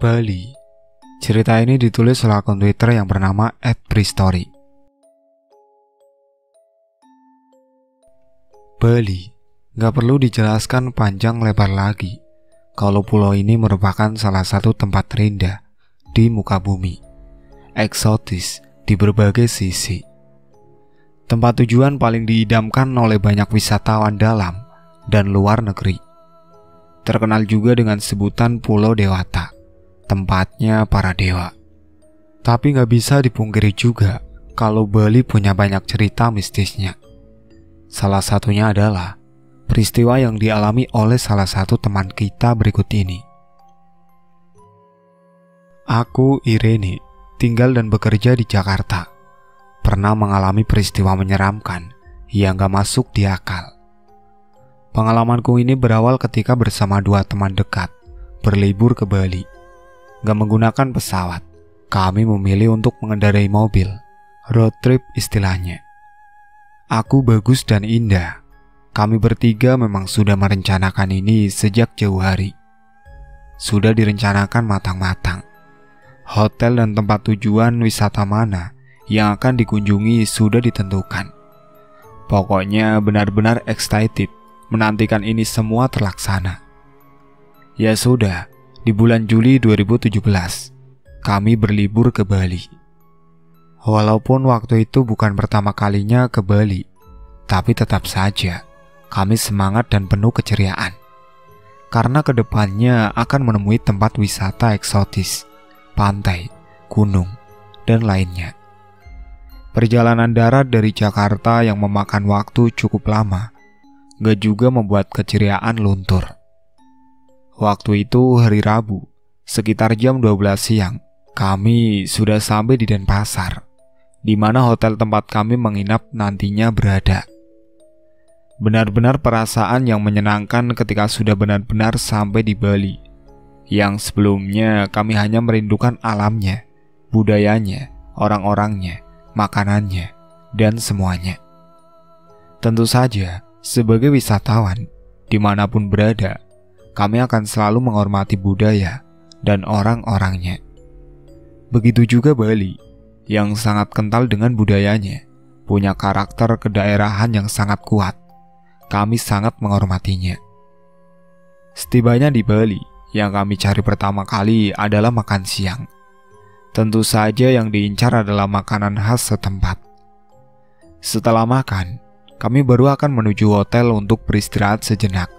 Bali. Cerita ini ditulis oleh akun Twitter yang bernama @prestory. Bali, gak perlu dijelaskan panjang lebar lagi kalau pulau ini merupakan salah satu tempat terindah di muka bumi, eksotis di berbagai sisi. Tempat tujuan paling diidamkan oleh banyak wisatawan dalam dan luar negeri. Terkenal juga dengan sebutan Pulau Dewata, tempatnya para dewa. Tapi gak bisa dipungkiri juga kalau Bali punya banyak cerita mistisnya. Salah satunya adalah peristiwa yang dialami oleh salah satu teman kita berikut ini. Aku, Irene, tinggal dan bekerja di Jakarta. Pernah mengalami peristiwa menyeramkan yang gak masuk di akal. Pengalamanku ini berawal ketika bersama dua teman dekat berlibur ke Bali. Gak menggunakan pesawat, kami memilih untuk mengendarai mobil, road trip istilahnya. Aku, Bagus, dan Indah. Kami bertiga memang sudah merencanakan ini sejak jauh hari. Sudah direncanakan matang-matang. Hotel dan tempat tujuan wisata mana yang akan dikunjungi sudah ditentukan. Pokoknya benar-benar excited menantikan ini semua terlaksana. Ya sudah, di bulan Juli 2017, kami berlibur ke Bali. Walaupun waktu itu bukan pertama kalinya ke Bali, tapi tetap saja kami semangat dan penuh keceriaan. Karena kedepannya akan menemui tempat wisata eksotis, pantai, gunung, dan lainnya. Perjalanan darat dari Jakarta yang memakan waktu cukup lama, gak juga membuat keceriaan luntur. Waktu itu hari Rabu, sekitar jam 12 siang, kami sudah sampai di Denpasar, di mana hotel tempat kami menginap nantinya berada. Benar-benar perasaan yang menyenangkan ketika sudah benar-benar sampai di Bali, yang sebelumnya kami hanya merindukan alamnya, budayanya, orang-orangnya, makanannya, dan semuanya. Tentu saja, sebagai wisatawan, dimanapun berada, kami akan selalu menghormati budaya dan orang-orangnya. Begitu juga Bali, yang sangat kental dengan budayanya, punya karakter kedaerahan yang sangat kuat. Kami sangat menghormatinya. Setibanya di Bali, yang kami cari pertama kali adalah makan siang. Tentu saja yang diincar adalah makanan khas setempat. Setelah makan, kami baru akan menuju hotel untuk beristirahat sejenak.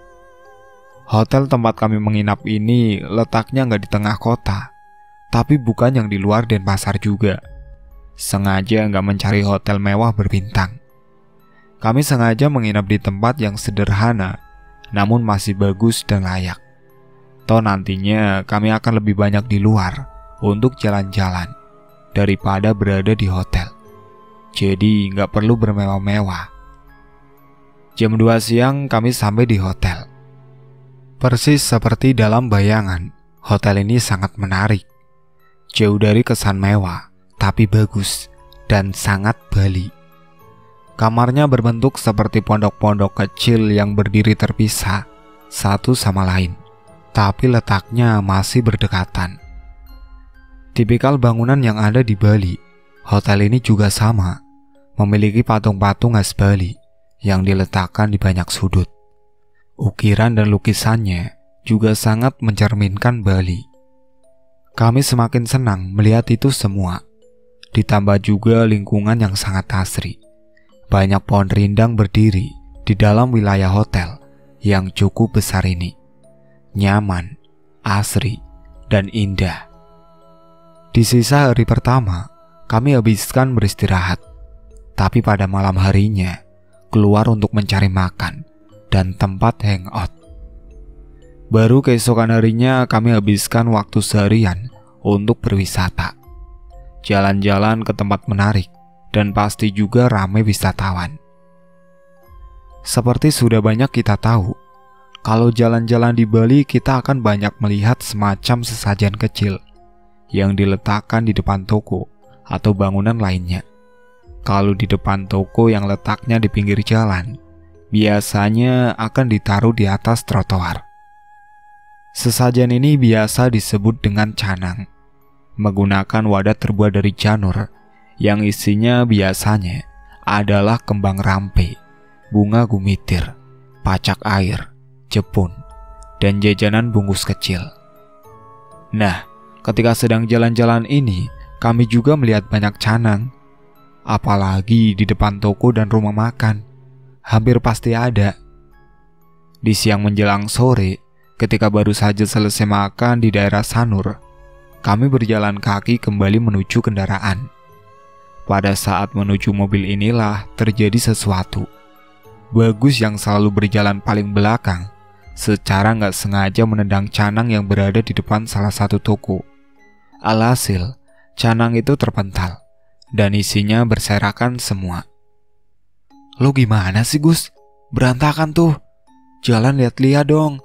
Hotel tempat kami menginap ini letaknya nggak di tengah kota, tapi bukan yang di luar Denpasar juga. Sengaja nggak mencari hotel mewah berbintang. Kami sengaja menginap di tempat yang sederhana, namun masih bagus dan layak. Toh nantinya kami akan lebih banyak di luar untuk jalan-jalan daripada berada di hotel. Jadi nggak perlu bermewah-mewah. Jam 2 siang kami sampai di hotel. Persis seperti dalam bayangan, hotel ini sangat menarik. Jauh dari kesan mewah, tapi bagus dan sangat Bali. Kamarnya berbentuk seperti pondok-pondok kecil yang berdiri terpisah satu sama lain, tapi letaknya masih berdekatan. Tipikal bangunan yang ada di Bali, hotel ini juga sama, memiliki patung-patung khas Bali yang diletakkan di banyak sudut. Ukiran dan lukisannya juga sangat mencerminkan Bali. Kami semakin senang melihat itu semua, ditambah juga lingkungan yang sangat asri. Banyak pohon rindang berdiri di dalam wilayah hotel yang cukup besar ini. Nyaman, asri, dan indah. Di sisa hari pertama, kami habiskan beristirahat. Tapi pada malam harinya, keluar untuk mencari makan dan tempat hangout. Baru keesokan harinya kami habiskan waktu seharian untuk berwisata. Jalan-jalan ke tempat menarik, dan pasti juga ramai wisatawan. Seperti sudah banyak kita tahu, kalau jalan-jalan di Bali kita akan banyak melihat semacam sesajen kecil yang diletakkan di depan toko atau bangunan lainnya. Kalau di depan toko yang letaknya di pinggir jalan, biasanya akan ditaruh di atas trotoar. Sesajen ini biasa disebut dengan canang, menggunakan wadah terbuat dari janur yang isinya biasanya adalah kembang rampe, bunga gumitir, pacak air, jepun, dan jajanan bungkus kecil. Nah, ketika sedang jalan-jalan ini, kami juga melihat banyak canang. Apalagi di depan toko dan rumah makan, hampir pasti ada. Di siang menjelang sore, ketika baru saja selesai makan di daerah Sanur, kami berjalan kaki kembali menuju kendaraan. Pada saat menuju mobil inilah terjadi sesuatu. Bagus yang selalu berjalan paling belakang, secara nggak sengaja menendang canang yang berada di depan salah satu toko. Alhasil, canang itu terpental dan isinya berserakan semua. "Lo gimana sih, Gus? Berantakan tuh. Jalan lihat-lihat dong."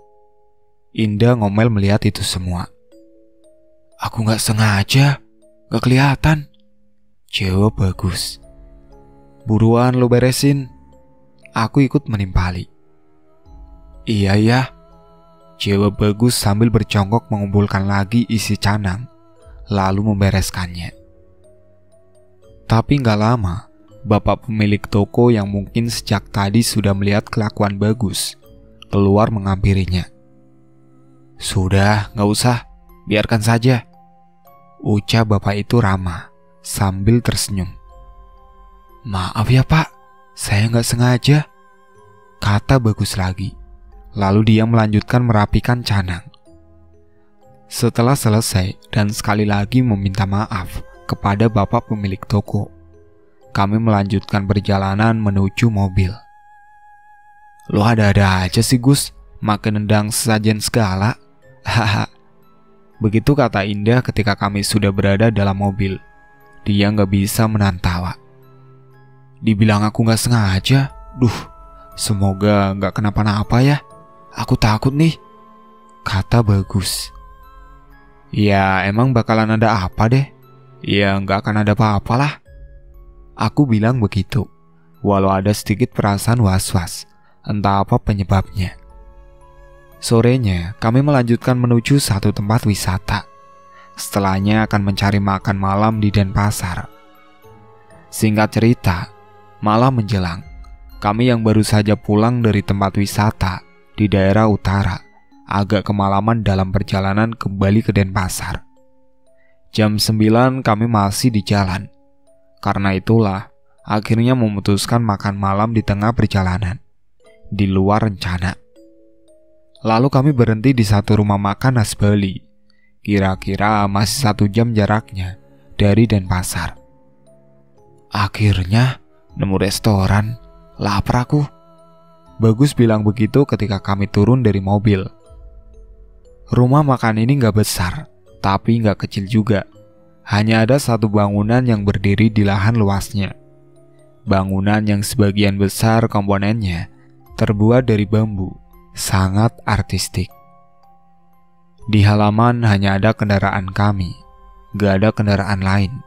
Indah ngomel melihat itu semua. "Aku nggak sengaja, nggak kelihatan," jawab Bagus. "Buruan lo beresin." Aku ikut menimpali. "Iya ya," jawab Bagus sambil bercongkok mengumpulkan lagi isi canang, lalu membereskannya. Tapi nggak lama, bapak pemilik toko yang mungkin sejak tadi sudah melihat kelakuan Bagus keluar menghampirinya. "Sudah, nggak usah, biarkan saja," ucap bapak itu ramah sambil tersenyum. "Maaf ya pak, saya nggak sengaja," kata Bagus lagi. Lalu dia melanjutkan merapikan canang. Setelah selesai dan sekali lagi meminta maaf kepada bapak pemilik toko, kami melanjutkan perjalanan menuju mobil. "Lo ada-ada aja sih Gus, makin nendang sesajen segala." Haha. Begitu kata Indah ketika kami sudah berada dalam mobil. Dia nggak bisa menahan tawa. "Dibilang aku nggak sengaja, semoga nggak kenapa-napa ya. Aku takut nih," kata Bagus. "Ya emang bakalan ada apa deh? Ya nggak akan ada apa-apa lah," aku bilang begitu, walau ada sedikit perasaan was-was, entah apa penyebabnya. Sorenya, kami melanjutkan menuju satu tempat wisata. Setelahnya akan mencari makan malam di Denpasar. Singkat cerita, malam menjelang, kami yang baru saja pulang dari tempat wisata di daerah utara, agak kemalaman dalam perjalanan kembali ke Denpasar. Jam 9 kami masih di jalan. Karena itulah, akhirnya memutuskan makan malam di tengah perjalanan, di luar rencana. Lalu kami berhenti di satu rumah makan khas Bali. Kira-kira masih 1 jam jaraknya dari Denpasar. Akhirnya nemu restoran, lapar aku. Bagus bilang begitu ketika kami turun dari mobil. Rumah makan ini gak besar, tapi gak kecil juga. Hanya ada satu bangunan yang berdiri di lahan luasnya. Bangunan yang sebagian besar komponennya terbuat dari bambu, sangat artistik. Di halaman hanya ada kendaraan kami, gak ada kendaraan lain.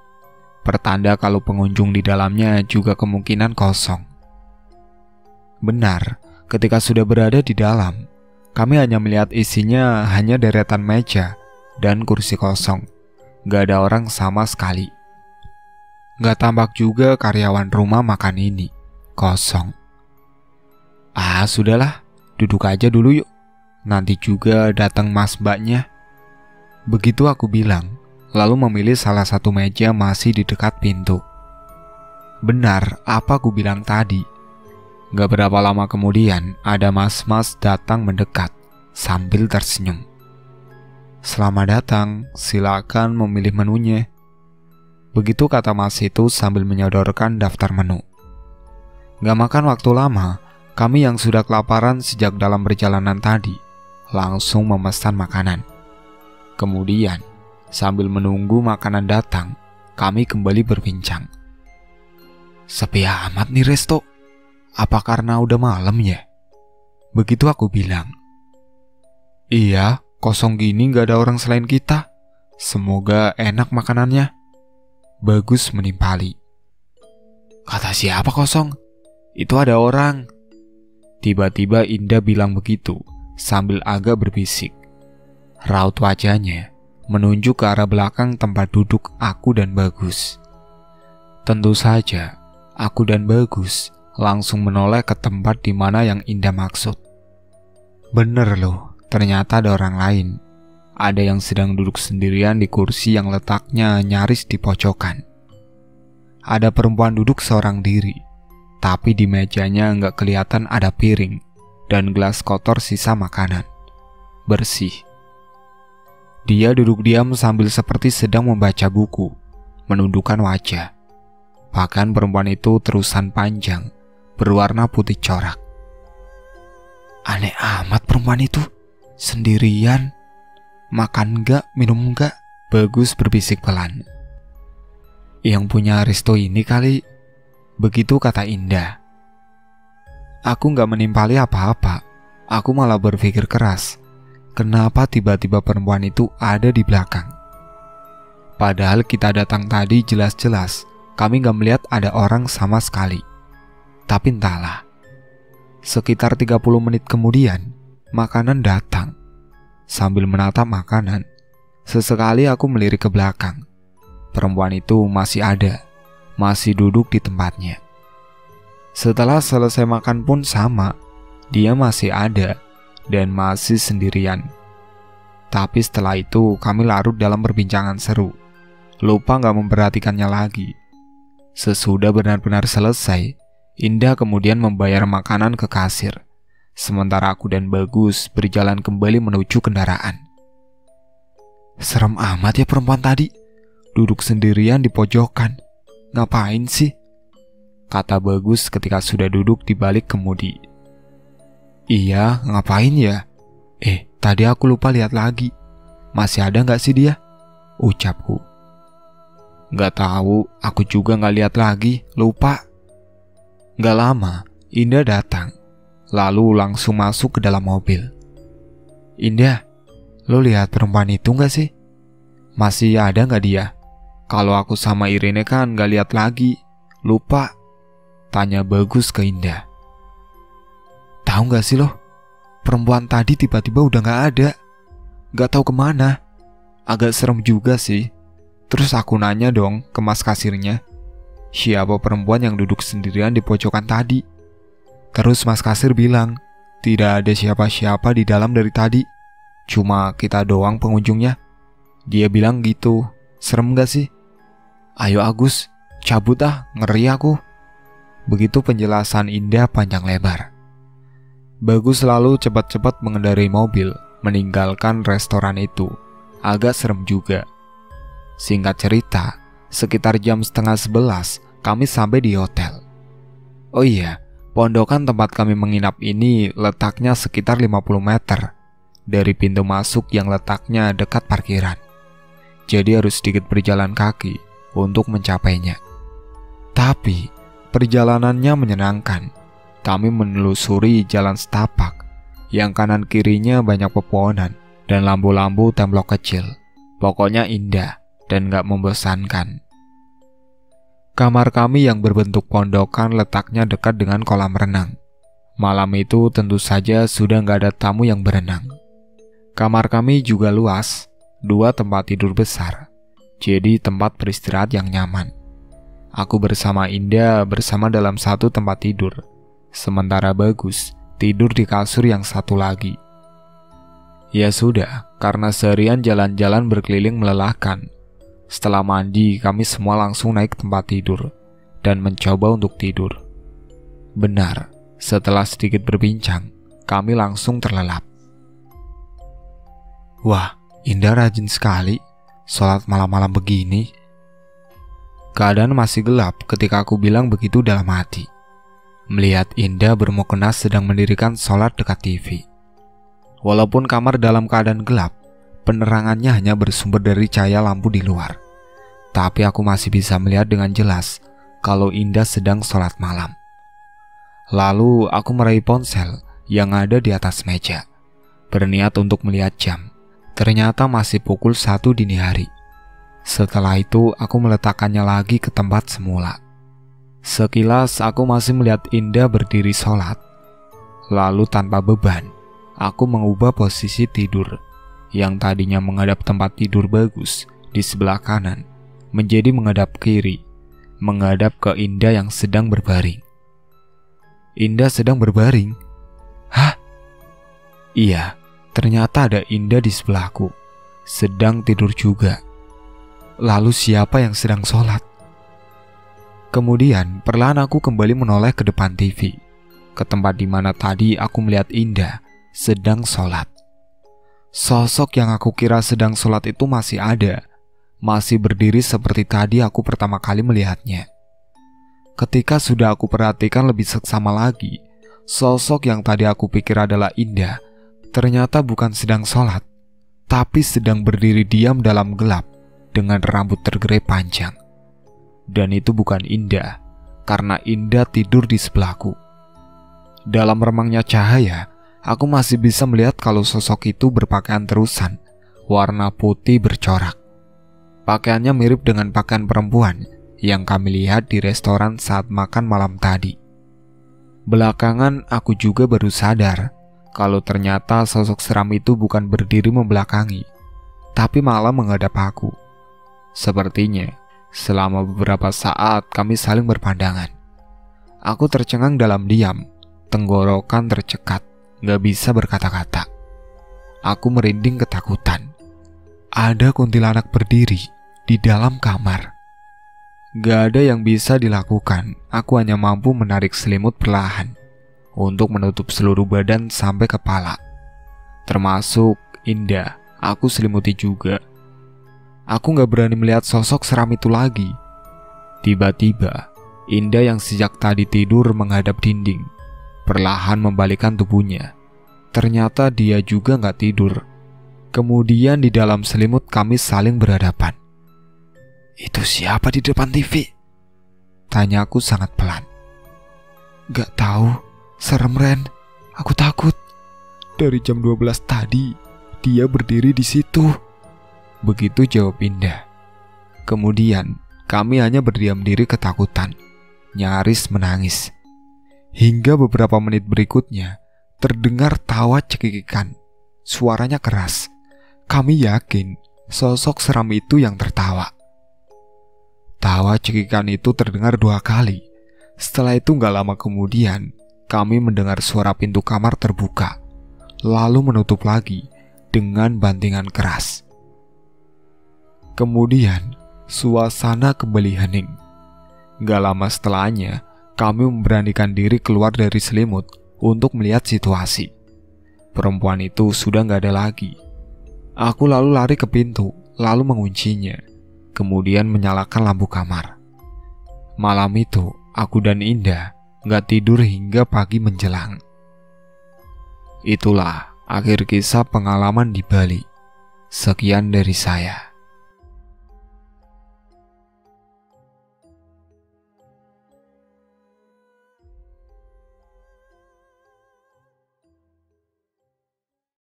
Pertanda kalau pengunjung di dalamnya juga kemungkinan kosong. Benar, ketika sudah berada di dalam, kami hanya melihat isinya hanya deretan meja dan kursi kosong. Gak ada orang sama sekali. Gak tampak juga karyawan rumah makan ini, kosong. "Ah sudahlah, duduk aja dulu yuk. Nanti juga datang mas mbaknya." Begitu aku bilang, lalu memilih salah satu meja masih di dekat pintu. Benar apa aku bilang tadi. Gak berapa lama kemudian ada mas-mas datang mendekat sambil tersenyum. "Selamat datang, silakan memilih menunya." Begitu kata mas itu sambil menyodorkan daftar menu. Gak makan waktu lama, kami yang sudah kelaparan sejak dalam perjalanan tadi langsung memesan makanan. Kemudian, sambil menunggu makanan datang, kami kembali berbincang. "Sepi amat nih resto. Apa karena udah malam ya?" Begitu aku bilang. "Iya, kosong gini gak ada orang selain kita. Semoga enak makanannya." Bagus menimpali. "Kata siapa kosong? Itu ada orang." Tiba-tiba Indah bilang begitu sambil agak berbisik. Raut wajahnya menunjuk ke arah belakang tempat duduk aku dan Bagus. Tentu saja, aku dan Bagus langsung menoleh ke tempat di mana yang Indah maksud. Bener loh, ternyata ada orang lain. Ada yang sedang duduk sendirian di kursi yang letaknya nyaris di pojokan. Ada perempuan duduk seorang diri, tapi di mejanya nggak kelihatan ada piring dan gelas kotor sisa makanan. Bersih. Dia duduk diam sambil seperti sedang membaca buku, menundukkan wajah. Bahkan perempuan itu terusan panjang, berwarna putih corak. Aneh amat perempuan itu, sendirian. Makan enggak, minum enggak? Bagus berbisik pelan. Yang punya resto ini kali, begitu kata Indah. Aku enggak menimpali apa-apa. Aku malah berpikir keras, kenapa tiba-tiba perempuan itu ada di belakang? Padahal kita datang tadi jelas-jelas kami enggak melihat ada orang sama sekali. Tapi entahlah, sekitar 30 menit kemudian, makanan datang. Sambil menatap makanan, sesekali aku melirik ke belakang. Perempuan itu masih ada, masih duduk di tempatnya. Setelah selesai makan pun sama, dia masih ada dan masih sendirian. Tapi setelah itu kami larut dalam perbincangan seru, lupa gak memperhatikannya lagi. Sesudah benar-benar selesai, Indah kemudian membayar makanan ke kasir. Sementara aku dan Bagus berjalan kembali menuju kendaraan. Serem amat ya perempuan tadi, duduk sendirian di pojokan. Ngapain sih? Kata Bagus ketika sudah duduk di balik kemudi. Iya, ngapain ya? Tadi aku lupa lihat lagi. Masih ada gak sih dia? Ucapku. Gak tahu, aku juga gak lihat lagi, lupa. Gak lama, Indah datang. Lalu langsung masuk ke dalam mobil. Indah, lo lihat perempuan itu gak sih? Masih ada gak dia? Kalau aku sama Irene kan gak lihat lagi. Lupa. Tanya Bagus ke Indah. Tahu gak sih lo? Perempuan tadi tiba-tiba udah gak ada. Gak tahu kemana. Agak serem juga sih. Terus aku nanya dong ke mas kasirnya, siapa perempuan yang duduk sendirian di pojokan tadi? Terus mas kasir bilang, tidak ada siapa-siapa di dalam dari tadi. Cuma kita doang pengunjungnya. Dia bilang gitu. Serem gak sih? Ayo Agus, cabut ah, ngeri aku. Begitu penjelasan Indah panjang lebar. Bagus lalu cepat-cepat mengendarai mobil, meninggalkan restoran itu. Agak serem juga. Singkat cerita, sekitar jam 10:30 kami sampai di hotel. Oh iya, pondokan tempat kami menginap ini letaknya sekitar 50 meter dari pintu masuk yang letaknya dekat parkiran. Jadi harus sedikit berjalan kaki untuk mencapainya. Tapi perjalanannya menyenangkan. Kami menelusuri jalan setapak yang kanan kirinya banyak pepohonan dan lampu-lampu tembok kecil. Pokoknya indah dan gak membosankan. Kamar kami yang berbentuk pondokan letaknya dekat dengan kolam renang. Malam itu tentu saja sudah gak ada tamu yang berenang. Kamar kami juga luas, 2 tempat tidur besar, jadi tempat beristirahat yang nyaman. Aku bersama Indah bersama dalam 1 tempat tidur, sementara Bagus tidur di kasur yang satu lagi. Ya sudah, karena seharian jalan-jalan berkeliling melelahkan. Setelah mandi, kami semua langsung naik tempat tidur dan mencoba untuk tidur. Benar, setelah sedikit berbincang, kami langsung terlelap. Wah, Indah rajin sekali sholat malam-malam begini. Keadaan masih gelap ketika aku bilang begitu dalam hati. Melihat Indah bermukena sedang mendirikan sholat dekat TV. Walaupun kamar dalam keadaan gelap, penerangannya hanya bersumber dari cahaya lampu di luar. Tapi aku masih bisa melihat dengan jelas kalau Indah sedang sholat malam. Lalu aku meraih ponsel yang ada di atas meja, berniat untuk melihat jam. Ternyata masih pukul 1 dini hari. Setelah itu aku meletakkannya lagi ke tempat semula. Sekilas aku masih melihat Indah berdiri sholat. Lalu tanpa beban, aku mengubah posisi tidur yang tadinya menghadap tempat tidur bagus di sebelah kanan menjadi menghadap kiri, menghadap ke Indah yang sedang berbaring. Indah sedang berbaring? Hah? Iya, ternyata ada Indah di sebelahku, sedang tidur juga. Lalu siapa yang sedang sholat? Kemudian perlahan aku kembali menoleh ke depan TV, ke tempat di mana tadi aku melihat Indah sedang sholat. Sosok yang aku kira sedang sholat itu masih ada, masih berdiri seperti tadi aku pertama kali melihatnya. Ketika sudah aku perhatikan lebih seksama lagi, sosok yang tadi aku pikir adalah Indah ternyata bukan sedang sholat, tapi sedang berdiri diam dalam gelap dengan rambut tergerai panjang. Dan itu bukan Indah, karena Indah tidur di sebelahku. Dalam remangnya cahaya, aku masih bisa melihat kalau sosok itu berpakaian terusan, warna putih bercorak. Pakaiannya mirip dengan pakaian perempuan yang kami lihat di restoran saat makan malam tadi. Belakangan aku juga baru sadar kalau ternyata sosok seram itu bukan berdiri membelakangi, tapi malah menghadap aku. Sepertinya selama beberapa saat kami saling berpandangan. Aku tercengang dalam diam, tenggorokan tercekat, gak bisa berkata-kata. Aku merinding ketakutan. Ada kuntilanak berdiri di dalam kamar. Gak ada yang bisa dilakukan, aku hanya mampu menarik selimut perlahan untuk menutup seluruh badan sampai kepala. Termasuk Indah, aku selimuti juga. Aku gak berani melihat sosok seram itu lagi. Tiba-tiba, Indah yang sejak tadi tidur menghadap dinding, perlahan membalikkan tubuhnya. Ternyata dia juga gak tidur. Kemudian di dalam selimut kami saling berhadapan. "Itu siapa di depan TV?" tanyaku sangat pelan. "Gak tahu, serem Ren, aku takut. Dari jam 12 tadi, dia berdiri di situ." Begitu jawab Indah. Kemudian kami hanya berdiam diri ketakutan, nyaris menangis. Hingga beberapa menit berikutnya terdengar tawa cekikikan. Suaranya keras. Kami yakin sosok seram itu yang tertawa. Tawa cekikan itu terdengar 2 kali. Setelah itu gak lama kemudian kami mendengar suara pintu kamar terbuka, lalu menutup lagi dengan bantingan keras. Kemudian suasana kembali hening. Gak lama setelahnya kami memberanikan diri keluar dari selimut untuk melihat situasi. Perempuan itu sudah gak ada lagi. Aku lalu lari ke pintu, lalu menguncinya, kemudian menyalakan lampu kamar. Malam itu aku dan Indah gak tidur hingga pagi menjelang. Itulah akhir kisah pengalaman di Bali. Sekian dari saya.